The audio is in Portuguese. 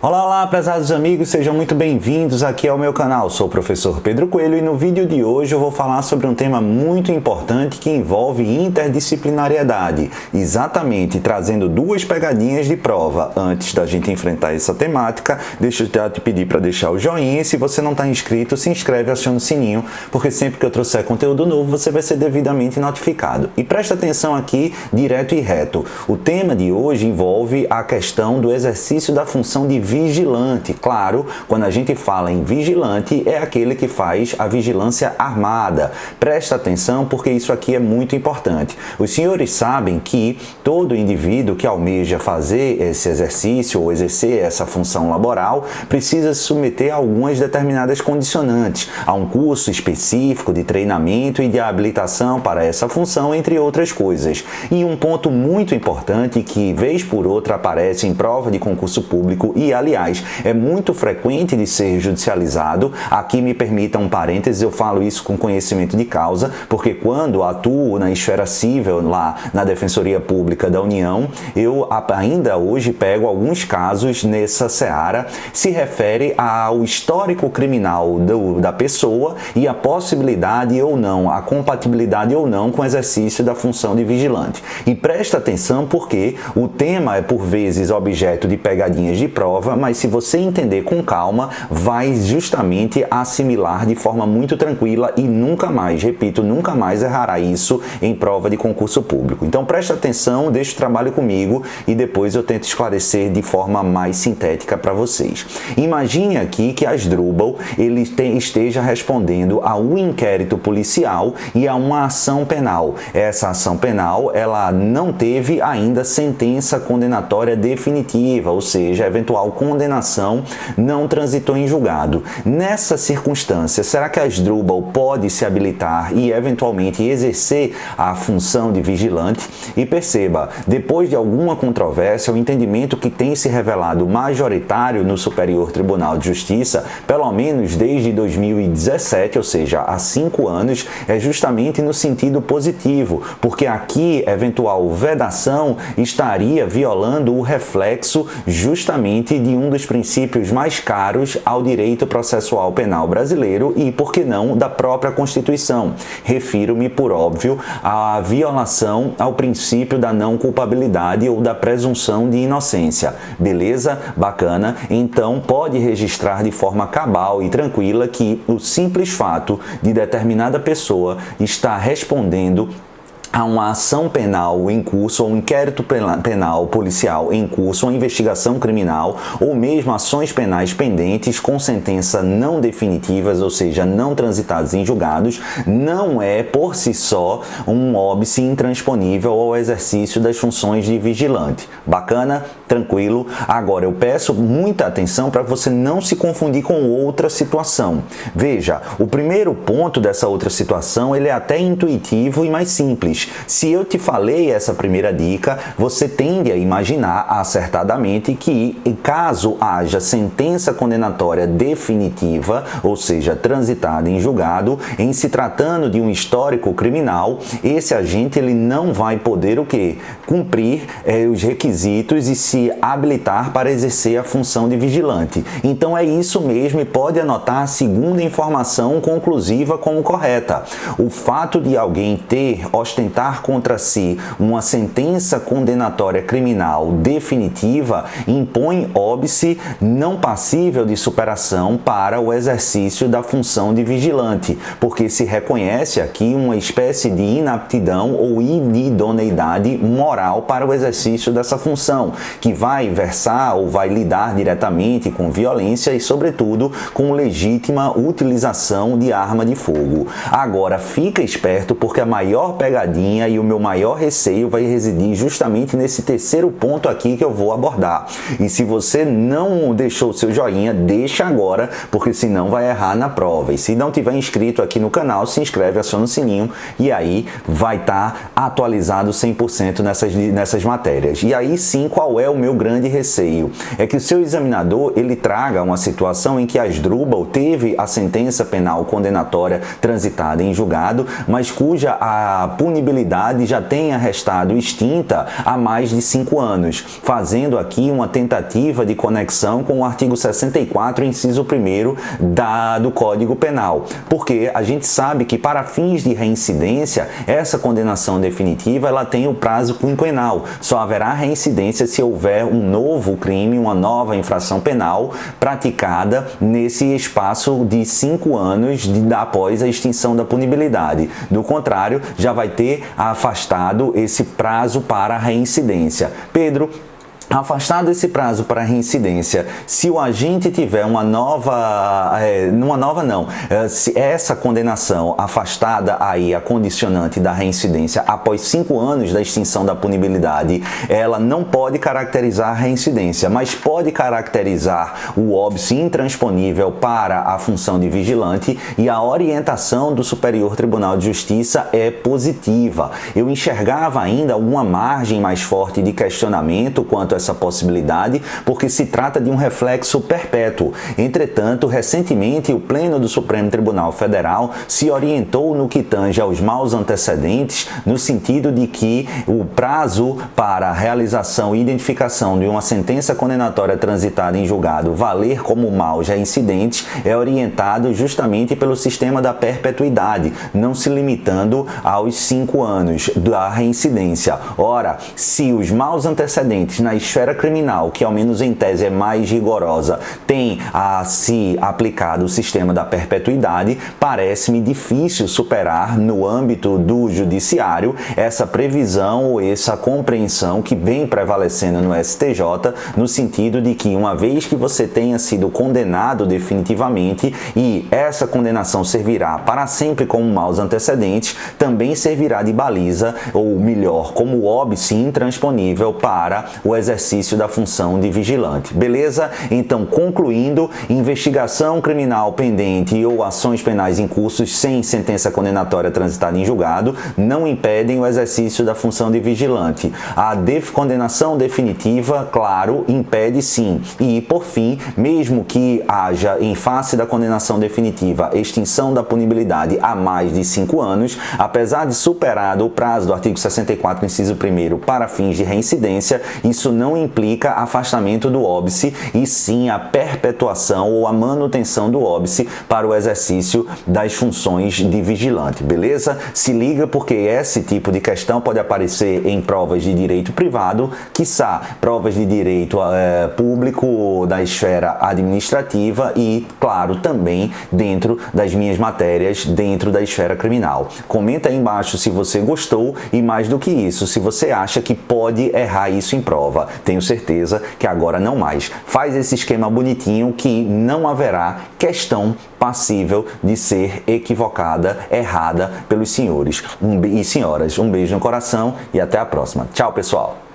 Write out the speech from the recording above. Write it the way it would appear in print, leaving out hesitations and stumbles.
Olá, olá, prezados amigos, sejam muito bem-vindos aqui ao meu canal. Sou o professor Pedro Coelho e no vídeo de hoje eu vou falar sobre um tema muito importante que envolve interdisciplinariedade, exatamente trazendo duas pegadinhas de prova. Antes da gente enfrentar essa temática, deixa eu já te pedir para deixar o joinha e se você não está inscrito, se inscreve e aciona o sininho, porque sempre que eu trouxer conteúdo novo, você vai ser devidamente notificado. E presta atenção aqui, direto e reto. O tema de hoje envolve a questão do exercício da função de vigilante. Claro, quando a gente fala em vigilante, é aquele que faz a vigilância armada. Presta atenção porque isso aqui é muito importante. Os senhores sabem que todo indivíduo que almeja fazer esse exercício ou exercer essa função laboral precisa se submeter a algumas determinadas condicionantes, a um curso específico de treinamento e de habilitação para essa função, entre outras coisas. E um ponto muito importante que, vez por outra, aparece em prova de concurso público e, aliás, é muito frequente de ser judicializado. Aqui me permita um parênteses, eu falo isso com conhecimento de causa, porque quando atuo na esfera civil, lá na Defensoria Pública da União, eu ainda hoje pego alguns casos nessa seara, se refere ao histórico criminal da pessoa e a possibilidade ou não, a compatibilidade ou não com o exercício da função de vigilante. E presta atenção porque o tema é por vezes objeto de pegadinhas de prova, mas se você entender com calma, vai justamente assimilar de forma muito tranquila e nunca mais, repito, nunca mais errará isso em prova de concurso público. Então preste atenção, deixa o trabalho comigo e depois eu tento esclarecer de forma mais sintética para vocês. Imagine aqui que Asdrubal esteja respondendo a um inquérito policial e a uma ação penal. Essa ação penal, ela não teve ainda sentença condenatória definitiva, ou seja, eventual condenação não transitou em julgado. Nessa circunstância, será que Asdrubal pode se habilitar e eventualmente exercer a função de vigilante? E perceba, depois de alguma controvérsia, o entendimento que tem se revelado majoritário no Superior Tribunal de Justiça, pelo menos desde 2017, ou seja, há 5 anos, é justamente no sentido positivo, porque aqui, eventual vedação estaria violando o reflexo justamente de um dos princípios mais caros ao direito processual penal brasileiro e, por que não, da própria Constituição. Refiro-me, por óbvio, à violação ao princípio da não culpabilidade ou da presunção de inocência. Beleza? Bacana? Então, pode registrar de forma cabal e tranquila que o simples fato de determinada pessoa estar respondendo a uma ação penal em curso, ou um inquérito penal policial em curso, ou investigação criminal, ou mesmo ações penais pendentes com sentença não definitivas, ou seja, não transitadas em julgados, não é por si só um óbice intransponível ao exercício das funções de vigilante. Bacana? Tranquilo? Agora, eu peço muita atenção para você não se confundir com outra situação. Veja, o primeiro ponto dessa outra situação, ele é até intuitivo e mais simples. Se eu te falei essa primeira dica, você tende a imaginar acertadamente que, caso haja sentença condenatória definitiva, ou seja, transitada em julgado, em se tratando de um histórico criminal, esse agente ele não vai poder o quê? Cumprir os requisitos e se habilitar para exercer a função de vigilante. Então é isso mesmo e pode anotar a segunda informação conclusiva como correta. O fato de alguém ostentar contra si uma sentença condenatória criminal definitiva impõe óbice não passível de superação para o exercício da função de vigilante, porque se reconhece aqui uma espécie de inaptidão ou idoneidade moral para o exercício dessa função, que vai versar ou vai lidar diretamente com violência e, sobretudo, com legítima utilização de arma de fogo. Agora, fica esperto porque a maior pegadinha e o meu maior receio vai residir justamente nesse terceiro ponto aqui que eu vou abordar. E se você não deixou o seu joinha, deixa agora, porque senão vai errar na prova. E se não tiver inscrito aqui no canal, se inscreve, aciona o sininho e aí vai estar atualizado 100% nessas matérias. E aí sim, qual é o meu grande receio? É que o seu examinador, ele traga uma situação em que Asdrubal teve a sentença penal condenatória transitada em julgado, mas cuja a punibilidade punibilidade já tenha restado extinta há mais de 5 anos, fazendo aqui uma tentativa de conexão com o artigo 64, inciso 1º do Código Penal, porque a gente sabe que para fins de reincidência, essa condenação definitiva ela tem o prazo quinquenal, só haverá reincidência se houver um novo crime, uma nova infração penal praticada nesse espaço de 5 anos após a extinção da punibilidade. Do contrário, já vai ter afastado esse prazo para a reincidência. Pedro, afastado esse prazo para reincidência, se o agente tiver se essa condenação afastada aí, a condicionante da reincidência após 5 anos da extinção da punibilidade, ela não pode caracterizar a reincidência, mas pode caracterizar o óbice intransponível para a função de vigilante, e a orientação do Superior Tribunal de Justiça é positiva. Eu enxergava ainda alguma margem mais forte de questionamento quanto essa possibilidade, porque se trata de um reflexo perpétuo. Entretanto, recentemente o Pleno do Supremo Tribunal Federal se orientou no que tange aos maus antecedentes, no sentido de que o prazo para a realização e identificação de uma sentença condenatória transitada em julgado valer como maus reincidentes é orientado justamente pelo sistema da perpetuidade, não se limitando aos 5 anos da reincidência. Ora, se os maus antecedentes na esfera criminal, que ao menos em tese é mais rigorosa, tem a se aplicado o sistema da perpetuidade, parece-me difícil superar no âmbito do judiciário essa previsão ou essa compreensão que vem prevalecendo no STJ, no sentido de que uma vez que você tenha sido condenado definitivamente e essa condenação servirá para sempre como maus antecedentes, também servirá de baliza, ou melhor, como óbice intransponível para o exercício da função de vigilante. Beleza? Então, concluindo, investigação criminal pendente ou ações penais em curso sem sentença condenatória transitada em julgado não impedem o exercício da função de vigilante. A condenação definitiva, claro, impede sim. E, por fim, mesmo que haja, em face da condenação definitiva, extinção da punibilidade há mais de 5 anos, apesar de superado o prazo do artigo 64, inciso 1º, para fins de reincidência, isso não implica afastamento do óbice, e sim a perpetuação ou a manutenção do óbice para o exercício das funções de vigilante, beleza? Se liga, porque esse tipo de questão pode aparecer em provas de direito privado, quiçá provas de direito público da esfera administrativa e, claro, também dentro das minhas matérias, dentro da esfera criminal. Comenta aí embaixo se você gostou e, mais do que isso, se você acha que pode errar isso em prova. Tenho certeza que agora não mais. Faz esse esquema bonitinho que não haverá questão passível de ser equivocada, errada pelos senhores e senhoras. Um beijo no coração e até a próxima. Tchau, pessoal!